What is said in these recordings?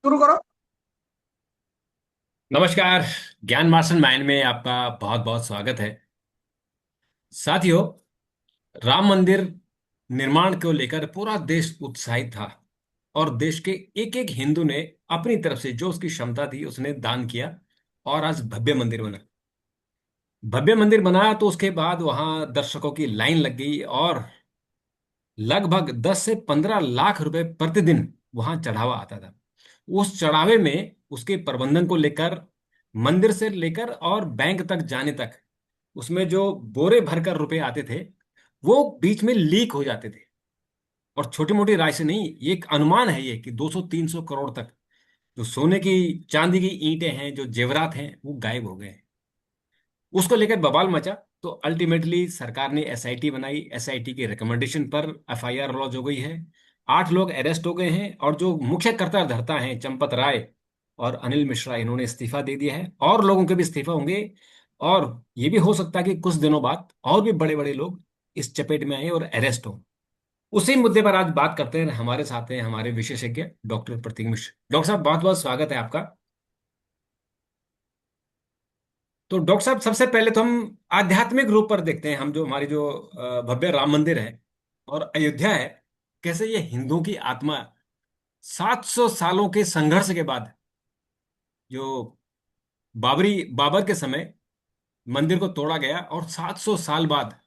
शुरू करो। नमस्कार। ज्ञान मार्शन माइंड में आपका बहुत बहुत स्वागत है। साथियों, राम मंदिर निर्माण को लेकर पूरा देश उत्साहित था और देश के एक एक हिंदू ने अपनी तरफ से जो उसकी क्षमता थी उसने दान किया और आज भव्य मंदिर बना। भव्य मंदिर बनाया तो उसके बाद वहां दर्शकों की लाइन लग गई और लगभग 10 से 15 लाख रुपए प्रतिदिन वहां चढ़ावा आता था। उस चढ़ावे में उसके प्रबंधन को लेकर, मंदिर से लेकर और बैंक तक जाने तक, उसमें जो बोरे भरकर रुपए आते थे वो बीच में लीक हो जाते थे। और छोटी मोटी राशि नहीं, ये एक अनुमान है ये कि 200-300 करोड़ तक जो सोने की चांदी की ईंटें हैं, जो जेवरात हैं, वो गायब हो गए हैं। उसको लेकर बवाल मचा। तो अल्टीमेटली सरकार ने एसआईटी बनाई। एसआईटी के रिकमेंडेशन पर एफआईआर लॉन्च हो गई है। 8 लोग अरेस्ट हो गए हैं और जो मुख्य कर्ता धर्ता हैं चंपत राय और अनिल मिश्रा, इन्होंने इस्तीफा दे दिया है और लोगों के भी इस्तीफा होंगे। और ये भी हो सकता है कि कुछ दिनों बाद और भी बड़े बड़े लोग इस चपेट में आए और अरेस्ट हो। उसी मुद्दे पर आज बात करते हैं। हमारे साथ हैं हमारे विशेषज्ञ डॉक्टर प्रतीक मिश्र। डॉक्टर साहब, बहुत बहुत स्वागत है आपका। तो डॉक्टर साहब, सबसे पहले तो हम आध्यात्मिक रूप पर देखते हैं। हम जो हमारी जो भव्य राम मंदिर है और अयोध्या है, कैसे ये हिंदुओं की आत्मा 700 सालों के संघर्ष के बाद, जो बाबर के समय मंदिर को तोड़ा गया और 700 साल बाद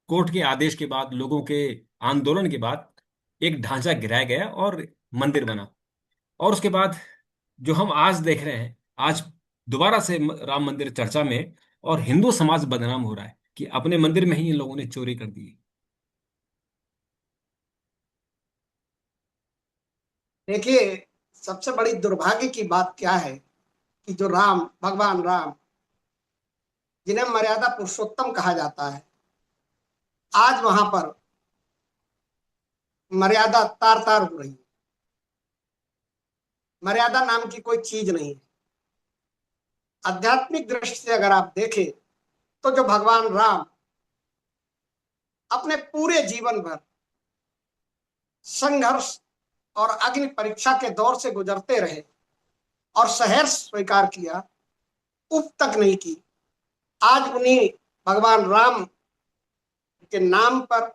कोर्ट के आदेश के बाद, लोगों के आंदोलन के बाद एक ढांचा गिराया गया और मंदिर बना। और उसके बाद जो हम आज देख रहे हैं, आज दोबारा से राम मंदिर चर्चा में, और हिंदू समाज बदनाम हो रहा है कि अपने मंदिर में ही इन लोगों ने चोरी कर दी। देखिए, सबसे बड़ी दुर्भाग्य की बात क्या है कि जो राम, भगवान राम, जिन्हें मर्यादा पुरुषोत्तम कहा जाता है, आज वहां पर मर्यादा तार तार हो रही है। मर्यादा नाम की कोई चीज नहीं है। आध्यात्मिक दृष्टि से अगर आप देखें तो जो भगवान राम अपने पूरे जीवन भर संघर्ष और अग्नि परीक्षा के दौर से गुजरते रहे और सहर्ष स्वीकार किया, उप तक नहीं की, आज उन्हीं भगवान राम के नाम पर,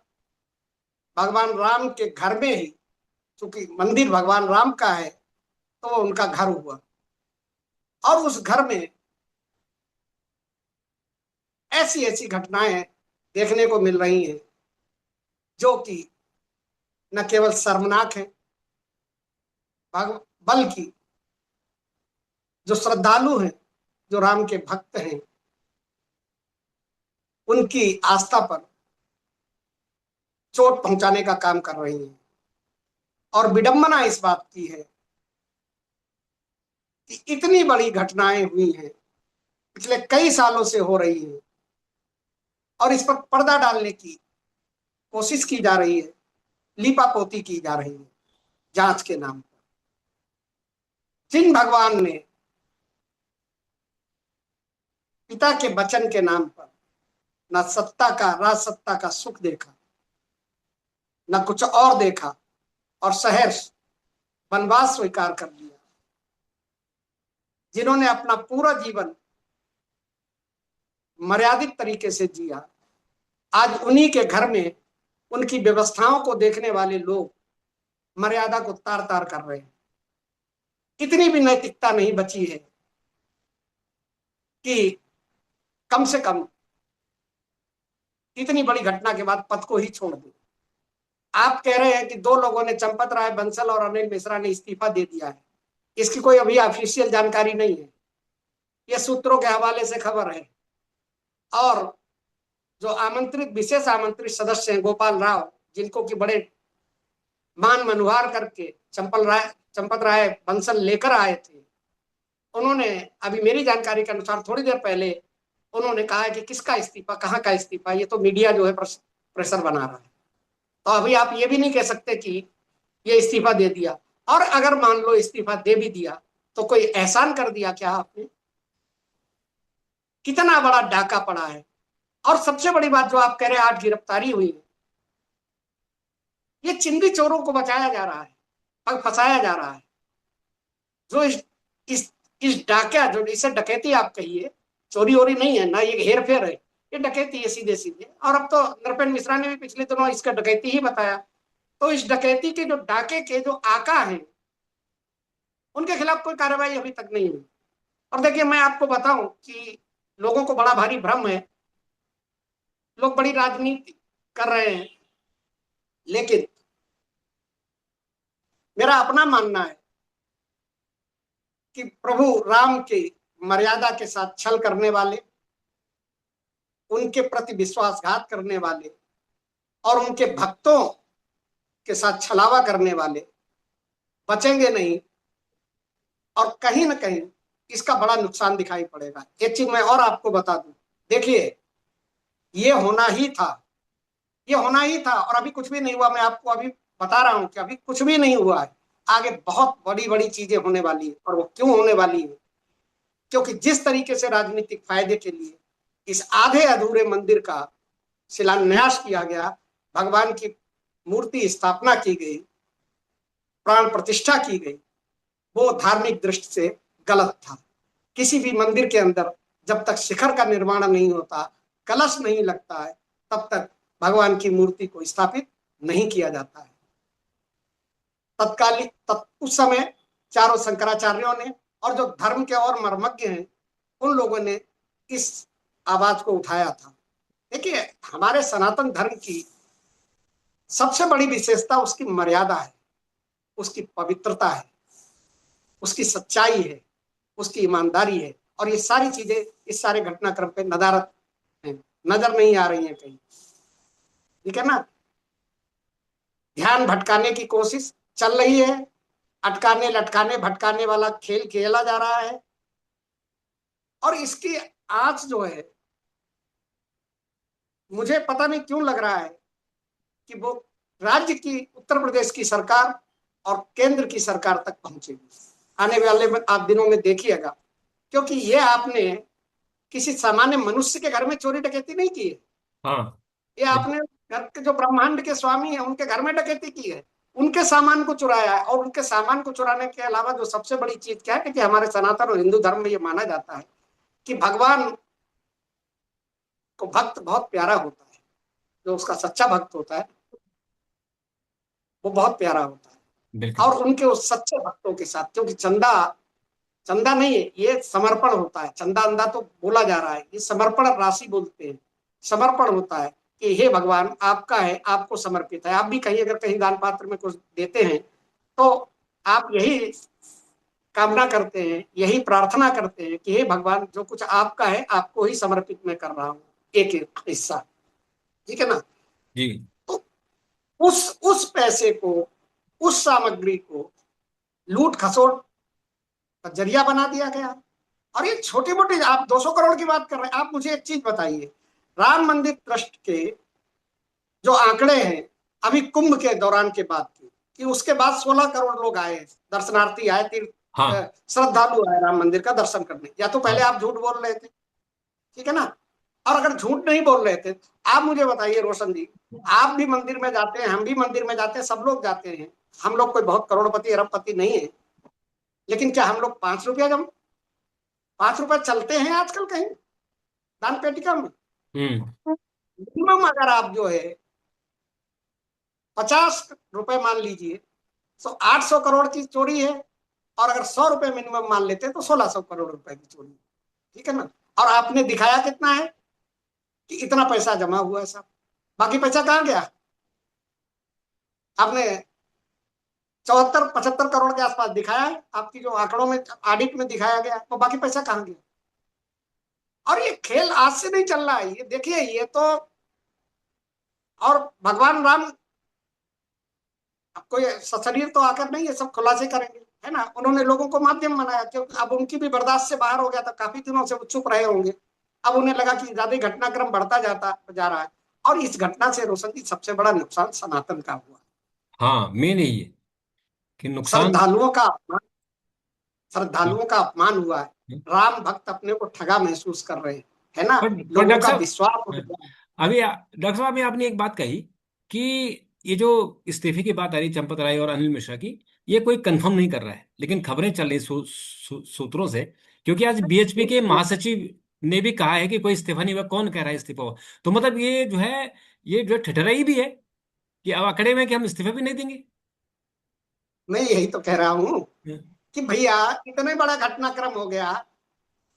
भगवान राम के घर में ही, चूंकि मंदिर भगवान राम का है तो वो उनका घर हुआ। और उस घर में ऐसी ऐसी घटनाएं देखने को मिल रही हैं जो कि न केवल शर्मनाक है, बल्कि जो श्रद्धालु हैं, जो राम के भक्त हैं, उनकी आस्था पर चोट पहुंचाने का काम कर रही हैं। और विडंबना इस बात की है कि इतनी बड़ी घटनाएं हुई हैं, पिछले कई सालों से हो रही हैं, और इस पर पर्दा डालने की कोशिश की जा रही है, लीपापोती की जा रही है जांच के नाम पर। जिन भगवान ने पिता के वचन के नाम पर न सत्ता का, राज सत्ता का सुख देखा, न कुछ और देखा, और सहर्ष वनवास स्वीकार कर लिया, जिन्होंने अपना पूरा जीवन मर्यादित तरीके से जिया, आज उन्हीं के घर में उनकी व्यवस्थाओं को देखने वाले लोग मर्यादा को तार तार कर रहे हैं। इतनी भी नैतिकता नहीं बची है कि कम से कम इतनी बड़ी घटना के बाद पद को ही छोड़ दे। आप कह रहे हैं कि दो लोगों ने, चंपत राय बंसल और अनिल मिश्रा ने इस्तीफा दे दिया है। इसकी कोई अभी ऑफिशियल जानकारी नहीं है, यह सूत्रों के हवाले से खबर है। और जो आमंत्रित, विशेष आमंत्रित सदस्य हैं गोपाल राव, जिनको कि बड़े मान मनुहार करके चंपत राय बंसल लेकर आए थे, उन्होंने अभी मेरी जानकारी के अनुसार थोड़ी देर पहले उन्होंने कहा है कि किसका इस्तीफा, कहाँ का इस्तीफा, ये तो मीडिया जो है प्रेशर बना रहा है। तो अभी आप ये भी नहीं कह सकते कि ये इस्तीफा दे दिया। और अगर मान लो इस्तीफा दे भी दिया तो कोई एहसान कर दिया क्या आपने? कितना बड़ा डाका पड़ा है। और सबसे बड़ी बात जो आप कह रहे हैं 8 गिरफ्तारी हुई है, ये चिंदी चोरों को बचाया जा रहा है और फंसाया जा रहा है। जो इस इस डाका, जो इसे डकैती आप कहिए, चोरी वोरी नहीं है ना, ये हेर फेर है, ये डकैती है सीधे सीधे। और अब तो नृपेंद्र मिश्रा ने भी पिछले दिनों इसका डकैती ही बताया। तो इस डकैती के जो डाके के जो आका हैं, उनके खिलाफ कोई कार्रवाई अभी तक नहीं हुई। और देखिए, मैं आपको बताऊं कि लोगों को बड़ा भारी भ्रम है, लोग बड़ी राजनीति कर रहे हैं, लेकिन मेरा अपना मानना है कि प्रभु राम की मर्यादा के साथ छल करने वाले, उनके प्रति विश्वासघात करने वाले और उनके भक्तों के साथ छलावा करने वाले बचेंगे नहीं, और कहीं ना कहीं इसका बड़ा नुकसान दिखाई पड़ेगा। एक चीज मैं और आपको बता दूं, देखिए, ये होना ही था, ये होना ही था, और अभी कुछ भी नहीं हुआ। मैं आपको अभी बता रहा हूं कि अभी कुछ भी नहीं हुआ है। आगे बहुत बड़ी बड़ी चीजें होने वाली है, और वो क्यों होने वाली है? क्योंकि जिस तरीके से राजनीतिक फायदे के लिए इस आधे अधूरे मंदिर का शिलान्यास किया गया, भगवान की मूर्ति स्थापना की गई, प्राण प्रतिष्ठा की गई, वो धार्मिक दृष्टि से गलत था। किसी भी मंदिर के अंदर जब तक शिखर का निर्माण नहीं होता, कलश नहीं लगता है, तब तक भगवान की मूर्ति को स्थापित नहीं किया जाता है। उस समय चारों शंकराचार्यों ने और जो धर्म के और मर्मज्ञ हैं, उन लोगों ने इस आवाज को उठाया था। देखिए, हमारे सनातन धर्म की सबसे बड़ी विशेषता उसकी मर्यादा है, उसकी पवित्रता है, उसकी सच्चाई है, उसकी ईमानदारी है। और ये सारी चीजें इस सारे घटनाक्रम पे नदारत हैं, नजर नहीं आ रही हैं कहीं। ठीक है ना? ध्यान भटकाने की कोशिश चल रही है, अटकाने लटकाने भटकाने वाला खेल खेला जा रहा है। और इसकी आंच जो है, मुझे पता नहीं क्यों लग रहा है कि वो राज्य की, उत्तर प्रदेश की सरकार और केंद्र की सरकार तक पहुंचेगी आने वाले आप दिनों में, देखिएगा। क्योंकि ये आपने किसी सामान्य मनुष्य के घर में चोरी डकैती नहीं की है, हाँ। ये आपने घर के जो ब्रह्मांड के स्वामी है उनके घर में डकैती की है, उनके सामान को चुराया है। और उनके सामान को चुराने के अलावा जो सबसे बड़ी चीज क्या है कि हमारे सनातन और हिंदू धर्म में ये माना जाता है कि भगवान को भक्त बहुत प्यारा होता है, जो उसका सच्चा भक्त होता है वो बहुत प्यारा होता है। बिल्कुल। और उनके उस सच्चे भक्तों के साथ, क्योंकि चंदा, चंदा नहीं है ये, समर्पण होता है। चंदा अंदा तो बोला जा रहा है, ये समर्पण राशि बोलते हैं। समर्पण होता है कि हे भगवान, आपका है, आपको समर्पित है। आप भी कहीं अगर कहीं दान पात्र में कुछ देते हैं तो आप यही कामना करते हैं, यही प्रार्थना करते हैं कि हे भगवान, जो कुछ आपका है आपको ही समर्पित मैं कर रहा हूँ, एक एक हिस्सा। ठीक है ना? जी। तो उस पैसे को, उस सामग्री को लूट खसोट का जरिया बना दिया गया। और ये छोटी मोटी, आप 200 करोड़ की बात कर रहे हैं। आप मुझे एक चीज बताइए, राम मंदिर ट्रस्ट के जो आंकड़े हैं अभी कुंभ के दौरान के बाद की, कि उसके बाद 16 करोड़ लोग आए, दर्शनार्थी आए, तीर्थ हाँ। श्रद्धालु आए राम मंदिर का दर्शन करने। या तो पहले हाँ। आप झूठ बोल रहे थे, ठीक है ना? और अगर झूठ नहीं बोल रहे थे, आप मुझे बताइए रोशन जी, आप भी मंदिर में जाते हैं, हम भी मंदिर में जाते हैं, सब लोग जाते हैं। हम लोग कोई बहुत करोड़पति अरबपति नहीं है, लेकिन क्या हम लोग 5 रुपया, जब 5 रुपए चलते हैं आजकल कहीं दान पेटिका में? हम्म। मिनिमम अगर आप जो है 50 रुपए मान लीजिए, तो 800 करोड़ की चोरी है। और अगर 100 रुपए मिनिमम मान लेते हैं तो 1600 करोड़ रुपए की चोरी है। ठीक है ना? और आपने दिखाया कितना है कि इतना पैसा जमा हुआ है साहब, बाकी पैसा कहाँ गया? आपने 74-75 करोड़ के आसपास दिखाया है, आपकी जो आंकड़ों में ऑडिट में दिखाया गया, तो बाकी पैसा कहाँ गया? और ये खेल आज से नहीं चल रहा है, ये देखिए, ये तो, और भगवान राम अब कोई सशरीर तो आकर नहीं ये सब खुलासे करेंगे, है ना? उन्होंने लोगों को माध्यम बनाया, क्योंकि अब उनकी भी बर्दाश्त से बाहर हो गया था, काफी दिनों से वो चुप रहे होंगे। अब उन्हें लगा कि ज्यादा घटनाक्रम बढ़ता जाता जा रहा है। और इस घटना से रोशन जी सबसे बड़ा नुकसान सनातन का हुआ। हाँ, मेन यही है कि नुकसान। श्रद्धालुओं का अपमान, श्रद्धालुओं का अपमान हुआ है। राम भक्त अपने को ठगा महसूस कर रहे हैं, है ना? पर लोगों डॉक्टर का साहब, विश्वास उठ गया। अभी डॉक्टर साहब, अभी आपने एक बात कही कि ये जो इस्तीफे की बात आ रही चंपत राय और अनिल मिश्रा की, ये कोई कंफर्म नहीं कर रहा है, लेकिन खबरें चल रही सूत्रों से। क्योंकि आज बीएचपी के महासचिव ने भी कहा है कि कोई इस्तीफा नहीं हुआ, कौन कह रहा है इस्तीफा हुआ? तो मतलब ये जो ठठराई भी है कि अब अकड़े में कि हम इस्तीफा भी नहीं देंगे। मैं यही तो कह रहा हूं हम्म। कि भैया इतने बड़ा घटनाक्रम हो गया,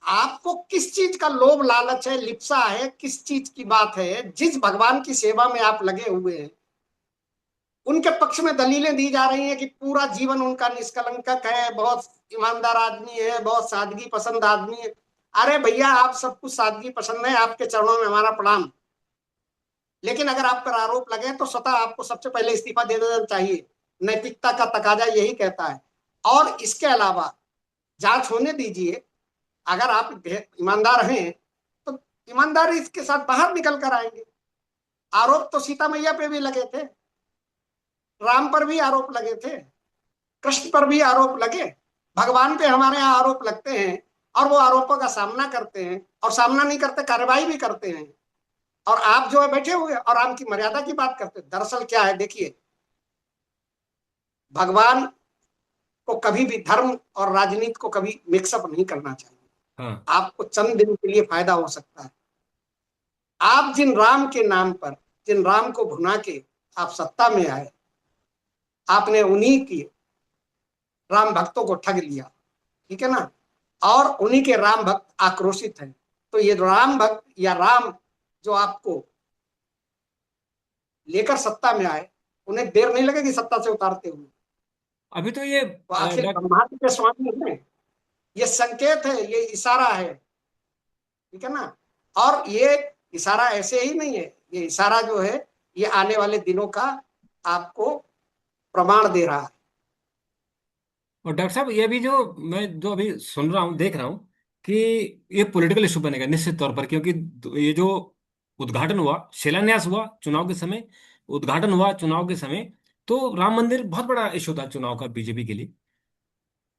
आपको किस चीज का लोभ लालच है, लिप्सा है, किस चीज की बात है? जिस भगवान की सेवा में आप लगे हुए हैं, उनके पक्ष में दलीलें दी जा रही हैं कि पूरा जीवन उनका निष्कलंक है, बहुत ईमानदार आदमी है, बहुत सादगी पसंद आदमी है। अरे भैया, आप सब कुछ सादगी पसंद है, आपके चरणों में हमारा प्रणाम। लेकिन अगर आप पर आरोप लगे तो स्वतः आपको सबसे पहले इस्तीफा दे देना चाहिए। नैतिकता का तकाजा यही कहता है। और इसके अलावा जांच होने दीजिए। अगर आप ईमानदार हैं तो ईमानदारी के साथ बाहर निकल कर आएंगे। आरोप तो सीता मैया पे भी लगे थे, राम पर भी आरोप लगे थे, कृष्ण पर भी आरोप लगे। भगवान पे हमारे यहाँ आरोप लगते हैं और वो आरोपों का सामना करते हैं, और सामना नहीं करते, कार्रवाई भी करते हैं। और आप जो है बैठे हुए और राम की मर्यादा की बात करते हैं। दरअसल क्या है, देखिए, भगवान को कभी भी धर्म और राजनीति को कभी मिक्सअप नहीं करना चाहिए। हाँ। आपको चंद दिन के लिए फायदा हो सकता है। आप जिन राम के नाम पर, जिन राम को भुना के आप सत्ता में आए, आपने उन्हीं की राम भक्तों को ठग लिया, ठीक है ना? और उन्हीं के राम भक्त आक्रोशित हैं। तो ये राम भक्त या राम जो आपको लेकर सत्ता में आए, उन्हें देर नहीं लगेगी सत्ता से उतारते हुए। अभी तो ये वो आखिर डॉक्टर। ब्रह्मांड के स्वामी है। ये संकेत है, ये इशारा है, ठीक है ना? और ये इशारा ऐसे ही नहीं है, ये इशारा जो है, ये आने वाले दिनों का आपको प्रमाण दे रहा है। और डॉक्टर साहब, ये भी जो मैं जो अभी सुन रहा हूँ, देख रहा हूँ कि ये पॉलिटिकल इशू बनेगा निश्चित तौर पर। क्योंकि ये जो उद्घाटन हुआ, शिलान्यास हुआ चुनाव के समय, उद्घाटन हुआ चुनाव के समय, तो राम मंदिर बहुत बड़ा इशू था चुनाव का बीजेपी के लिए।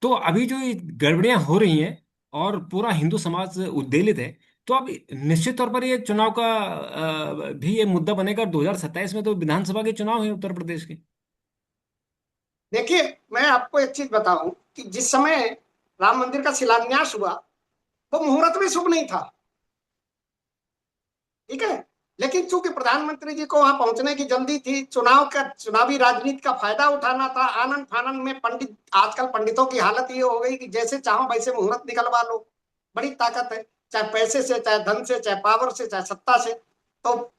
तो अभी जो ये गड़बड़ियां हो रही हैं और पूरा हिंदू समाज उद्वेलित है, तो अब निश्चित तौर पर ये चुनाव का भी ये मुद्दा बनेगा। 2027 में तो विधानसभा के चुनाव है उत्तर प्रदेश के। देखिए, मैं आपको एक चीज बताऊं कि जिस समय राम मंदिर का शिलान्यास हुआ, वो मुहूर्त भी शुभ नहीं था, ठीक है? लेकिन चूंकि प्रधानमंत्री जी को वहां पहुंचने की जल्दी थी, चुनावी राजनीति का फायदा उठाना था, आनंद फानंद में पंडित, आजकल पंडितों की हालत ये हो गई कि जैसे चाहो वैसे मुहूर्त निकलवा लो। बड़ी ताकत है, चाहे पैसे से, चाहे धन से, चाहे पावर से, चाहे सत्ता से। तो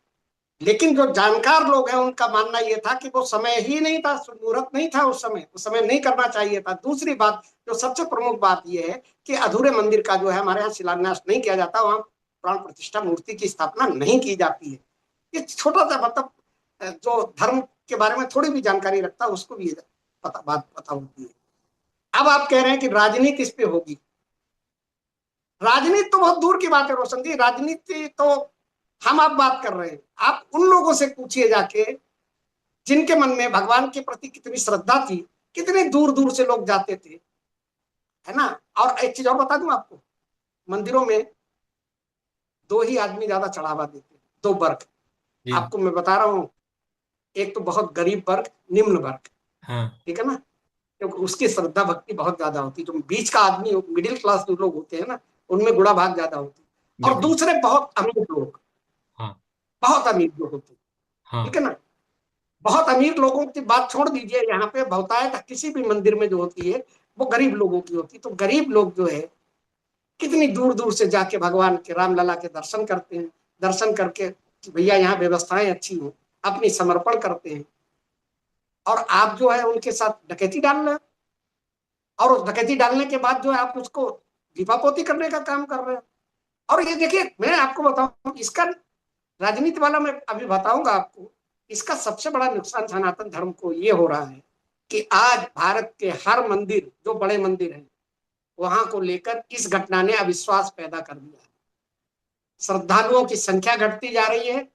लेकिन जो जानकार लोग हैं उनका मानना यह था कि वो समय ही नहीं था, मुहूर्त नहीं था उस समय नहीं करना चाहिए था। दूसरी बात, जो सबसे प्रमुख बात यह है कि अधूरे मंदिर का जो है हमारे यहाँ शिलान्यास नहीं किया जाता, वहां प्राण प्रतिष्ठा मूर्ति की स्थापना नहीं की जाती है। ये छोटा सा मतलब, जो धर्म के बारे में थोड़ी भी जानकारी रखता है उसको भी बात पता होती है। अब आप कह रहे हैं कि राजनीति इस पे होगी। राजनीति तो बहुत दूर की बात है रोशन जी, राजनीति तो हम आप बात कर रहे हैं। आप उन लोगों से पूछिए जाके जिनके मन में भगवान के प्रति कितनी श्रद्धा थी, कितने दूर दूर से लोग जाते थे, है ना? और एक चीज और बता दूं आपको, मंदिरों में दो ही आदमी ज्यादा चढ़ावा देते हैं, दो वर्ग। जी। आपको मैं बता रहा हूँ, एक तो बहुत गरीब वर्ग, निम्न वर्ग, हाँ। ठीक है ना? क्योंकि उसकी श्रद्धा भक्ति बहुत ज्यादा होती है। जो बीच का आदमी, मिडिल क्लास जो लोग होते हैं ना, उनमें गुणा भाग ज्यादा होती है। और बिल्कुल। दूसरे बहुत अमीर लोग, हाँ। बहुत अमीर लोग होते हैं, ठीक हाँ। है ना? बहुत अमीर लोगों की बात छोड़ दीजिए, यहाँ पे बहुतायत किसी भी मंदिर में जो होती है वो गरीब लोगों की होती है। तो गरीब लोग जो है कितनी दूर दूर से जाके भगवान के रामलला के दर्शन करते हैं। दर्शन करके कि भैया यहाँ व्यवस्थाएं अच्छी हो, अपनी समर्पण करते हैं। और आप जो है उनके साथ डकैती डाल रहे हैं, और उस डकैती डालने के बाद जो है आप उसको दीपापोती करने का काम कर रहे हैं। और ये देखिए, मैं आपको बताऊं, इसका राजनीति वाला मैं अभी बताऊंगा आपको, इसका सबसे बड़ा नुकसान सनातन धर्म को ये हो रहा है कि आज भारत के हर मंदिर, जो बड़े मंदिर हैं, वहां को लेकर इस घटना ने अविश्वास पैदा कर दिया है। श्रद्धालुओं की संख्या घटती जा रही है,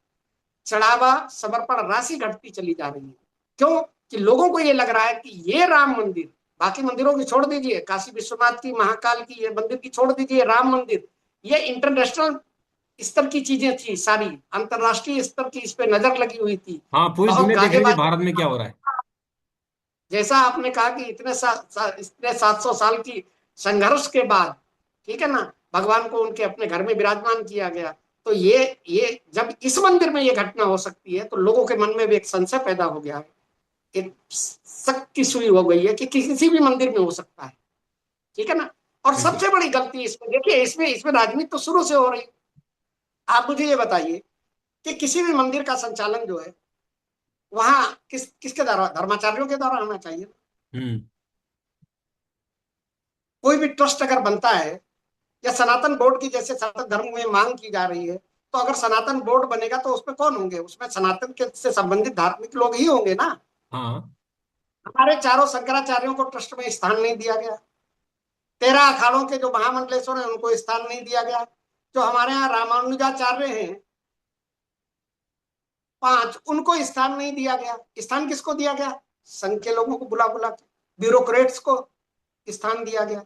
चढ़ावा समर्पण राशि घटती चली जा रही है। क्यों? कि लोगों को ये लग रहा है कि ये राम मंदिर, बाकी मंदिरों की छोड़ दीजिए, काशी विश्वनाथ की, महाकाल की, ये मंदिर की छोड़ दीजिए, राम मंदिर ये इंटरनेशनल स्तर की चीजें थी सारी, अंतरराष्ट्रीय स्तर की इस पे नजर लगी हुई थी। हाँ, पूरी बहुत दुनिया देख गाजे रही थी बाजे, भारत में क्या हो रहा है। जैसा आपने कहा कि इतने 700 साल की संघर्ष के बाद, ठीक है ना, भगवान को उनके अपने घर में विराजमान किया गया। तो ये जब इस मंदिर में ये घटना हो सकती है, तो लोगों के मन में भी एक संशय पैदा हो गया है, एक शक की सुई हो गई है कि किसी भी मंदिर में हो सकता है, ठीक है ना। और बिल्कुल। सबसे बड़ी गलती इसमें देखिए, इसमें इसमें राजनीति तो शुरू से हो रही है। आप मुझे ये बताइए कि किसी भी मंदिर का संचालन जो है, वहां किसके द्वारा, धर्माचार्यों के द्वारा होना चाहिए। हम्म। कोई भी ट्रस्ट अगर बनता है, या सनातन बोर्ड की जैसे सनातन धर्म में मांग की जा रही है, तो अगर सनातन बोर्ड बनेगा तो उसमें कौन होंगे? उसमें सनातन के से संबंधित धार्मिक लोग ही होंगे ना। हाँ। हमारे चारों शंकराचार्यों को ट्रस्ट में स्थान नहीं दिया गया। 13 अखाड़ों के जो महामंडलेश्वर हैं उनको स्थान नहीं दिया गया। जो हमारे यहाँ रामानुजाचार्य हैं 5, उनको स्थान नहीं दिया गया। स्थान किसको दिया गया? संघ के लोगों को बुला बुला के, ब्यूरोक्रेट्स को स्थान दिया गया।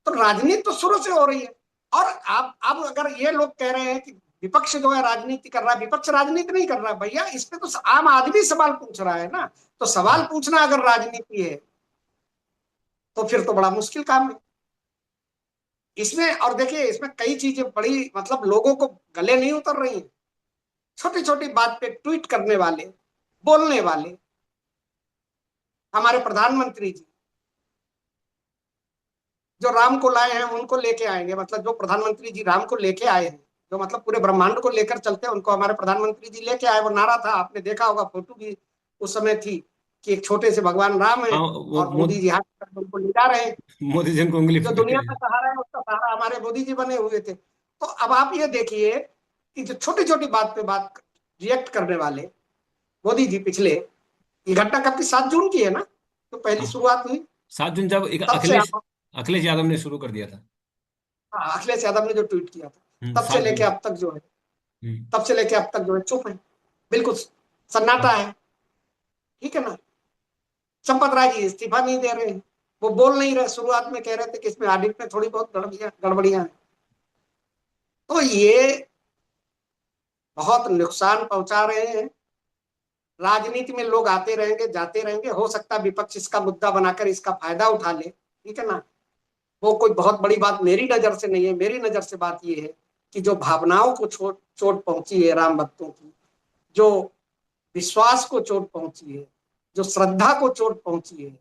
तो राजनीति तो शुरू से हो रही है। और आप अब अगर ये लोग कह रहे हैं कि विपक्ष जो है राजनीति कर रहा है, विपक्ष राजनीति नहीं कर रहा है भैया, इस पे तो आम आदमी सवाल पूछ रहा है ना। तो सवाल पूछना अगर राजनीति है, तो फिर तो बड़ा मुश्किल काम है इसमें। और देखिए, इसमें कई चीजें बड़ी, मतलब लोगों को गले नहीं उतर रही हैं। छोटी छोटी बात पे ट्वीट करने वाले, बोलने वाले, हमारे प्रधानमंत्री जी जो राम को लाए हैं उनको लेके आएंगे, मतलब जो प्रधानमंत्री जी राम को लेके आए हैं, जो मतलब पूरे ब्रह्मांड को लेकर चलते हैं, उनको हमारे प्रधानमंत्री जी लेके आए। वो नारा था, आपने देखा होगा, फोटो भी उस समय थी, कि एक छोटे से भगवान राम है हाँ, वो और मोदी जी हाथ पकड़ उनको ले जा रहे हैं। मोदी जी को उंगली जो पकड़ते दुनिया हैं। का सहारा है उसका सहारा हमारे मोदी जी बने हुए थे। तो अब आप ये देखिए कि जो छोटी छोटी बात पे बात रिएक्ट करने वाले मोदी जी, पिछले, ये घटना कब की, 7 जून की है ना, तो पहली हाँ, शुरुआत हुई। 7 जून, जब एक तब से अखिलेश आप, अखिलेश यादव ने शुरू कर दिया था। हाँ, अखिलेश यादव ने जो ट्वीट किया था, तब से सात लेके जून अब तक जो है, हम्म। तब से लेके अब तक जो है चुप है, बिल्कुल सन्नाटा है, ठीक है ना। चंपत राय जी इस्तीफा नहीं दे रहे हैं, वो बोल नहीं रहे। शुरुआत में कह रहे थे कि इसमें ऑडिट में थोड़ी बहुत गड़बड़ियां हैं। तो ये बहुत नुकसान पहुंचा रहे हैं। राजनीति में लोग आते रहेंगे जाते रहेंगे, हो सकता है विपक्ष इसका मुद्दा बनाकर इसका फायदा उठा ले, ठीक है ना। वो कोई बहुत बड़ी बात मेरी नजर से नहीं है। मेरी नजर से बात ये है कि जो भावनाओं को चोट चोट पहुंची है राम भक्तों की, जो विश्वास को चोट पहुंची है, जो श्रद्धा को चोट पहुंची है,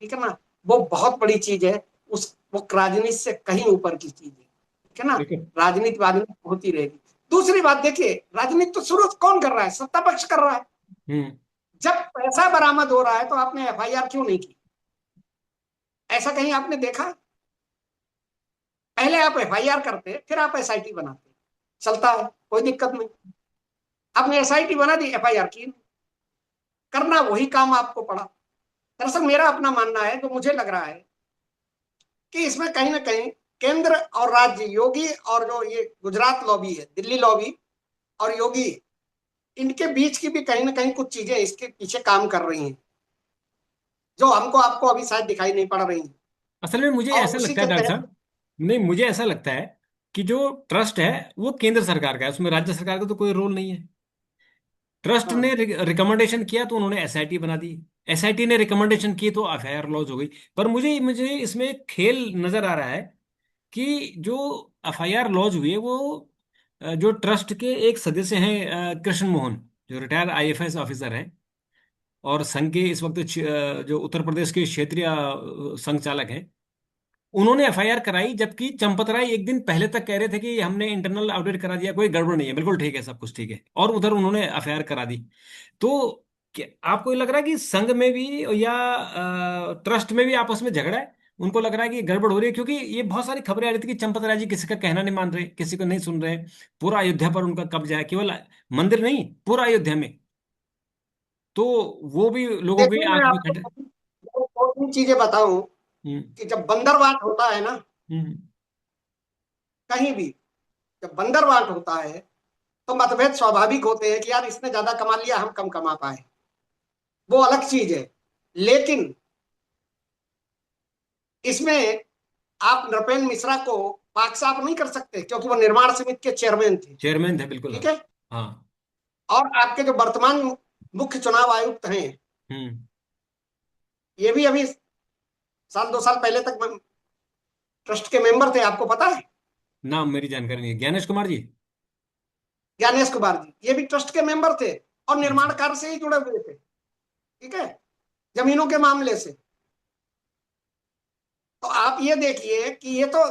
ठीक है ना, वो बहुत बड़ी चीज है। उस वो राजनीति से कहीं ऊपर की चीज है, ठीक है ना। बिल्कुल। राजनीति वाजनीति होती रहेगी। दूसरी बात देखिए, राजनीति तो शुरू कौन कर रहा है? सत्ता पक्ष कर रहा है। हम्म। जब पैसा बरामद हो रहा है तो आपने एफआईआर क्यों नहीं की? ऐसा कहीं आपने देखा? पहले आप एफआईआर करते, फिर आप एसआईटी बनाते, चलता है, कोई दिक्कत नहीं। आपने एसआईटी बना दी, एफआईआर की, करना वही काम आपको पड़ा। दरअसल मेरा अपना मानना है, जो मुझे लग रहा है कि इसमें कहीं ना कहीं केंद्र और राज्य, योगी और जो ये गुजरात लॉबी है, दिल्ली लॉबी और योगी, इनके बीच की भी कहीं ना कहीं कुछ चीजें इसके पीछे काम कर रही हैं, जो हमको आपको अभी शायद दिखाई नहीं पड़ रही हैं। असल में मुझे और ऐसा उसी लगता है के डॉक्टर तहत, साहब, नहीं, मुझे ऐसा लगता है कि जो ट्रस्ट है वो केंद्र सरकार का है, उसमें राज्य सरकार का तो कोई रोल नहीं है। ट्रस्ट हाँ, ने रिकमेंडेशन किया तो उन्होंने एसआईटी बना दी, एसआईटी ने रिकमेंडेशन की तो एफआईआर लॉन्च हो गई। पर मुझे मुझे इसमें एक खेल नजर आ रहा है कि जो एफआईआर लॉन्च हुई है वो जो ट्रस्ट के एक सदस्य हैं, कृष्ण मोहन, जो रिटायर्ड आईएफएस ऑफिसर हैं और संघ के इस वक्त जो उत्तर प्रदेश के क्षेत्रीय संघ चालक हैं, उन्होंने एफआईआर कराई। जबकि चंपत राय एक दिन पहले तक कह रहे थे कि हमने इंटरनल ऑडिट करा दिया, कोई गड़बड़ नहीं है, बिल्कुल ठीक है, सब कुछ ठीक है, और उधर उन्होंने एफआईआर करा दी। तो क्या आपको ये लग रहा है कि संघ में भी या ट्रस्ट में भी आपस में झगड़ा है? उनको लग रहा है कि गड़बड़ हो रही है, क्योंकि ये बहुत सारी खबरें आ रही थी कि चंपत राय जी किसी का कहना नहीं मान रहे, किसी को नहीं सुन रहे। पूरा अयोध्या पर उनका कब्जा है, केवल मंदिर नहीं, पूरा अयोध्या में। तो वो भी लोगों की देखिए मैं आंख में आपको खटे। दो तीन चीजें बताऊं हम्म। कि जब बंदरवाट होता है ना, हम्म। कहीं भी जब बंदरवाट होता है, तो मतभेद स्वाभाविक होते हैं कि यार इसने ज्यादा कमा लिया, हम कम कमा पाए, वो अलग चीज है। लेकिन इसमें आप नृपेंद्र मिश्रा को पाक साफ नहीं कर सकते, क्योंकि वो निर्माण समिति के चेयरमैन थे, चेयरमैन थे, बिल्कुल, ठीक हाँ। है। हाँ। और आपके जो वर्तमान मुख्य चुनाव आयुक्त हैं, हम्म। ये भी अभी साल 2 साल पहले तक ट्रस्ट के मेंबर थे, आपको पता है? नाम मेरी जानकारी नहीं है, ज्ञानेश कुमार जी। ज्ञानेश कुमार जी, ये भी ट्रस्ट के मेंबर थे और निर्माण अच्छा। कार्य से ही जुड़े हुए थे। ठीक है, जमीनों के मामले से। तो आप ये देखिए कि ये तो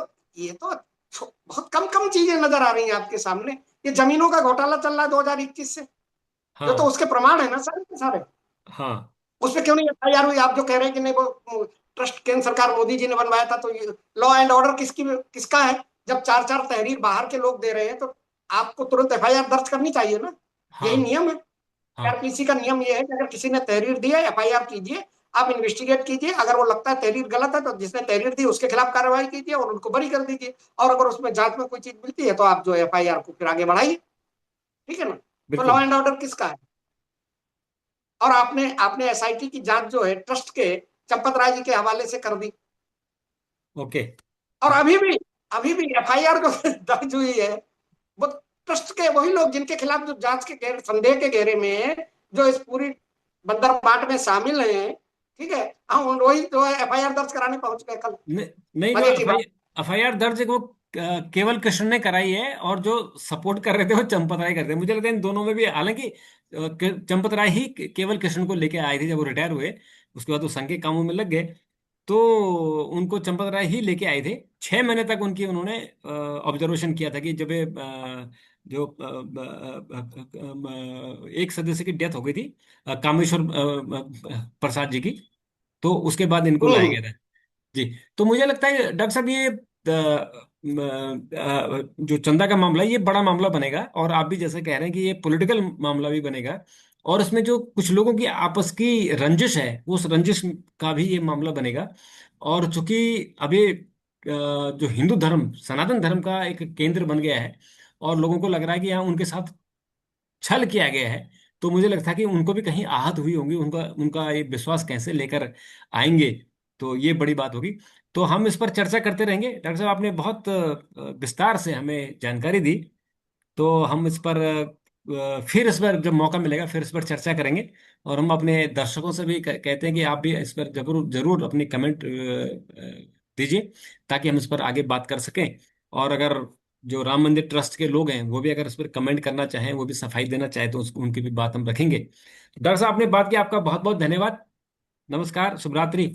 बहुत कम कम चीजें नजर आ रही हैं आपके सामने। ये जमीनों का घोटाला चल रहा है 2021 से, जो तो हाँ। उसके प्रमाण है ना सारे के सारे। हाँ। उस पर क्यों नहीं एफआईआर हुई? आप जो कह रहे हैं कि नहीं, वो ट्रस्ट केंद्र सरकार मोदी जी ने बनवाया था, तो लॉ एंड ऑर्डर किसका है? जब चार चार तहरीर बाहर के लोग दे रहे हैं तो आपको तुरंत एफआईआर दर्ज करनी चाहिए ना। यही हाँ। नियम है। हाँ। आरपीसी का नियम ये है कि अगर किसी ने तहरीर दी है, एफआईआर कीजिए। आप इन्वेस्टिगेट कीजिए, अगर वो लगता है तहरीर गलत है तो जिसने तहरीर दी उसके खिलाफ कार्रवाई कीजिए और उनको बरी कर दीजिए। और अगर उसमें जांच में कोई चीज मिलती है तो आप जो एफआईआर को फिर आगे बढ़ाइए। ठीक है ना? तो लॉ बिल्कुल। एंड ऑर्डर किसका है? और आपने आपने एसआईटी की जांच जो है ट्रस्ट के चंपत राय जी के हवाले से कर दी। ओके। और अभी भी एफआईआर जो दर्ज हुई है, वो ट्रस्ट के वही लोग जिनके खिलाफ जो जांच के घेरे, संदेह के घेरे में है, जो इस पूरी बंदर बाट में शामिल हैं। ठीक है, हम वही जो है एफआईआर दर्ज कराने पहुंच गए कल। नहीं, जो मजे की बात। एफआईआर दर्ज है वो केवल कृष्ण ने कराई है, और जो सपोर्ट कर रहे थे वो चंपत राय कर रहे थे। मुझे लगता है इन दोनों में भी, हालांकि चंपत राय ही केवल कृष्ण को लेके आए थे जब वो रिटायर हुए। उसके बाद वो संघ के कामों में लग गए। तो उनको चंपत राय ही लेके आए थे। 6 महीने तक उनकी उन्होंने ऑब्जर्वेशन किया था कि जब जो एक सदस्य की डेथ हो गई थी, कामेश्वर प्रसाद जी की। तो उसके बाद इनको लाया हम्म। गया था। जी। तो मुझे लगता है डॉक्टर साहब, ये जो चंदा का मामला है ये बड़ा मामला बनेगा, और आप भी जैसे कह रहे हैं कि ये पॉलिटिकल मामला भी बनेगा। और उसमें जो कुछ लोगों की आपस की रंजिश है, उस रंजिश का भी ये मामला बनेगा। और चूंकि अभी जो हिंदू धर्म, सनातन धर्म का एक केंद्र बन गया है, और लोगों को लग रहा है कि यहाँ उनके साथ छल किया गया है, तो मुझे लगता है कि उनको भी कहीं आहत हुई होंगी, उनका उनका ये विश्वास कैसे लेकर आएंगे। तो ये बड़ी बात होगी। तो हम इस पर चर्चा करते रहेंगे। डॉक्टर साहब, आपने बहुत विस्तार से हमें जानकारी दी। तो हम इस पर फिर इस पर जब मौका मिलेगा फिर इस पर चर्चा करेंगे। और हम अपने दर्शकों से भी कहते हैं कि आप भी इस पर जरूर जरूर अपनी कमेंट दीजिए, ताकि हम इस पर आगे बात कर सकें। और अगर जो राम मंदिर ट्रस्ट के लोग हैं वो भी अगर इस पर कमेंट करना चाहें, वो भी सफाई देना चाहें, तो उसको उनकी भी बात हम रखेंगे। डॉक्टर साहब, आपने बात की, आपका बहुत बहुत धन्यवाद। नमस्कार, शुभ रात्रि।